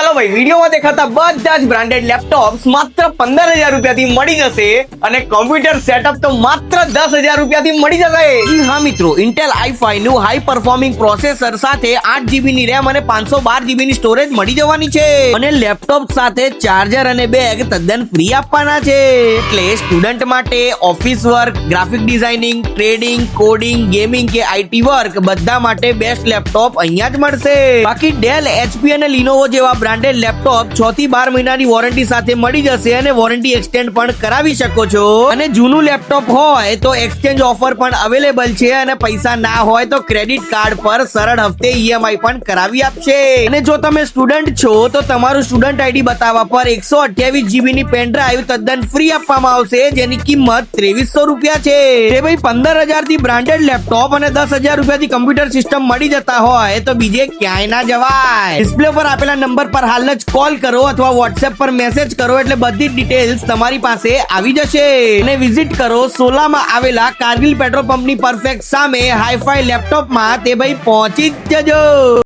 ચાલો ભાઈ, વિડીયોમાં દેખાતા બધા જ બ્રાન્ડેડ લેપટોપ્સ માત્ર 15,000 રૂપિયાથી મળી જશે અને કોમ્પ્યુટર સેટઅપ તો માત્ર 10,000 રૂપિયાથી મળી જશે. હા મિત્રો, ઇન્ટેલ i5 નું હાઈ પરફોર્મિંગ પ્રોસેસર સાથે 8GB ની રેમ અને 512GB ની સ્ટોરેજ મળી જવાની છે અને લેપટોપ સાથે ચાર્જર અને બેગ તદ્દન ફ્રી આપવાના છે. એટલે સ્ટુડન્ટ માટે office work, graphic designing, trading, coding, gaming કે આઈટી વર્ક બધા માટે બેસ્ટ લેપટોપ અહીંયા જ મળશે. બાકી ડેલ, HP અને Lenovo જેવા બ્રાન્ડેડ લેપટોપ 6 થી 12 મહિનાની વોરંટી સાથે મળી જશે અને વોરંટી એક્સટેન્ડ પણ કરાવી શકો છો. અને જૂનું લેપટોપ હોય તો એક્સચેન્જ ઓફર પણ અવેલેબલ છે અને પૈસા ના હોય તો ક્રેડિટ કાર્ડ પર સરળ હપ્તે EMI પણ કરાવી આપશે. અને જો તમે સ્ટુડન્ટ છો તો તમારું સ્ટુડન્ટ આઈડી બતાવવા પર 128GB ની પેન ડ્રાઈવ તદ્દન ફ્રી આપવામાં આવશે, જેની કિંમત 2300 રૂપિયા છે. એ ભાઈ 15,000 થી બ્રાન્ડેડ લેપટોપ અને 10,000 રૂપિયાથી કમ્પ્યુટર સિસ્ટમ મળી જતા હોય તો બીજે ક્યાંય ના જવાય. ડિસ્પ્લે પર આપેલા નંબર પર હાલ જ કોલ કરો અથવા WhatsApp પર મેસેજ કરો એટલે બધી ડિટેલ્સ તમારી પાસે આવી જશે. અને વિઝિટ કરો સોલામાં આવેલા કારગિલ પેટ્રોલ પંપની પરફેક્ટ સામે હાઈફાઈ લેપટોપમાં. તે ભાઈ પહોંચી જ જજો.